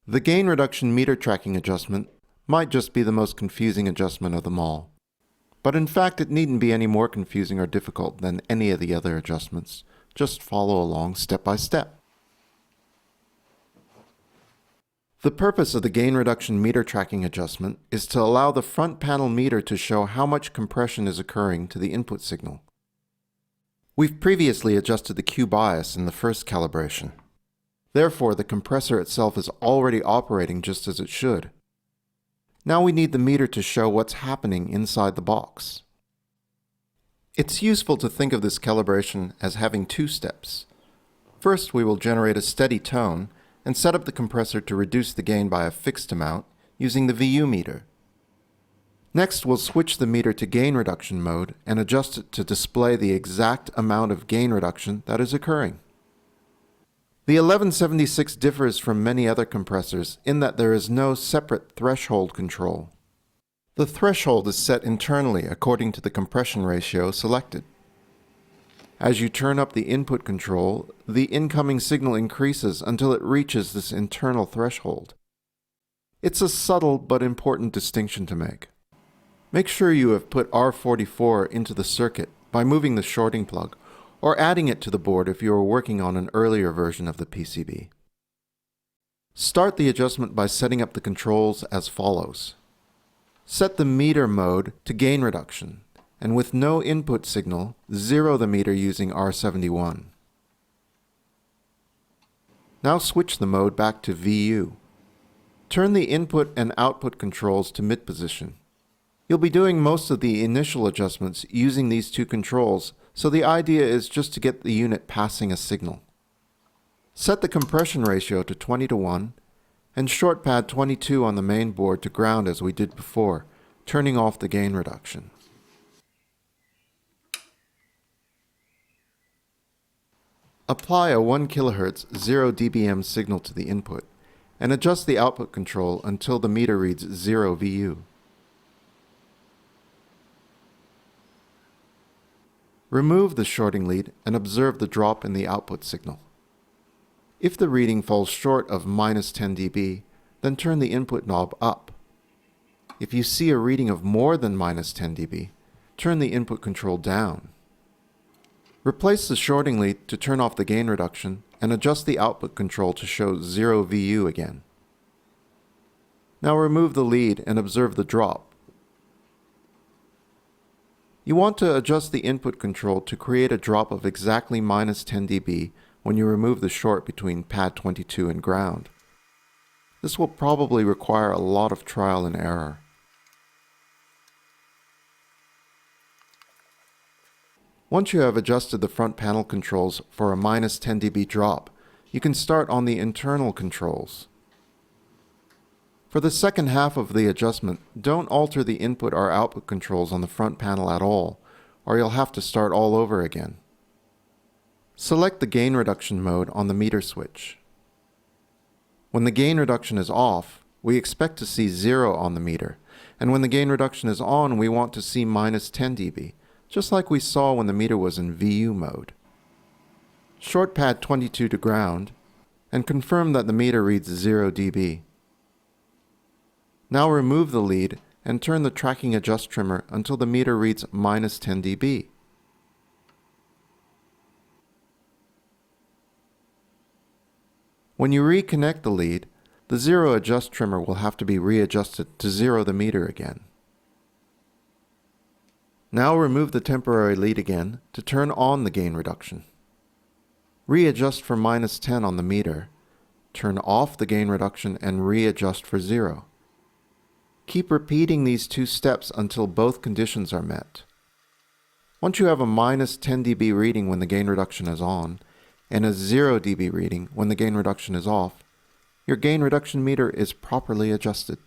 The gain reduction meter tracking adjustment might just be the most confusing adjustment of them all. But in fact, it needn't be any more confusing or difficult than any of the other adjustments. Just follow along step by step. The purpose of the gain reduction meter tracking adjustment is to allow the front panel meter to show how much compression is occurring to the input signal. We've previously adjusted the Q bias in the first calibration. Therefore, the compressor itself is already operating just as it should. Now we need the meter to show what's happening inside the box. It's useful to think of this calibration as having two steps. First, we will generate a steady tone and set up the compressor to reduce the gain by a fixed amount using the VU meter. Next, we'll switch the meter to gain reduction mode and adjust it to display the exact amount of gain reduction that is occurring. The 1176 differs from many other compressors in that there is no separate threshold control. The threshold is set internally according to the compression ratio selected. As you turn up the input control, the incoming signal increases until it reaches this internal threshold. It's a subtle but important distinction to make. Make sure you have put R44 into the circuit by moving the shorting plug, or adding it to the board if you are working on an earlier version of the PCB. Start the adjustment by setting up the controls as follows. Set the meter mode to gain reduction, and with no input signal, zero the meter using R71. Now switch the mode back to VU. Turn the input and output controls to mid position. You'll be doing most of the initial adjustments using these two controls, so the idea is just to get the unit passing a signal. Set the compression ratio to 20:1 and short pad 22 on the main board to ground as we did before, turning off the gain reduction. Apply a 1 kHz 0 dBm signal to the input and adjust the output control until the meter reads 0 VU. Remove the shorting lead and observe the drop in the output signal. If the reading falls short of -10 dB, then turn the input knob up. If you see a reading of more than -10 dB, turn the input control down. Replace the shorting lead to turn off the gain reduction and adjust the output control to show 0 VU again. Now remove the lead and observe the drop. You want to adjust the input control to create a drop of exactly -10 dB when you remove the short between pad 22 and ground. This will probably require a lot of trial and error. Once you have adjusted the front panel controls for a -10 dB drop, you can start on the internal controls. For the second half of the adjustment, don't alter the input or output controls on the front panel at all, or you'll have to start all over again. Select the gain reduction mode on the meter switch. When the gain reduction is off, we expect to see 0 on the meter, and when the gain reduction is on, we want to see -10 dB, just like we saw when the meter was in VU mode. Short pad 22 to ground, and confirm that the meter reads 0 dB. Now remove the lead and turn the tracking adjust trimmer until the meter reads -10 dB. When you reconnect the lead, the 0 adjust trimmer will have to be readjusted to 0 the meter again. Now remove the temporary lead again to turn on the gain reduction. Readjust for -10 on the meter, turn off the gain reduction and readjust for 0. Keep repeating these two steps until both conditions are met. Once you have a -10 dB reading when the gain reduction is on, and a 0 dB reading when the gain reduction is off, your gain reduction meter is properly adjusted.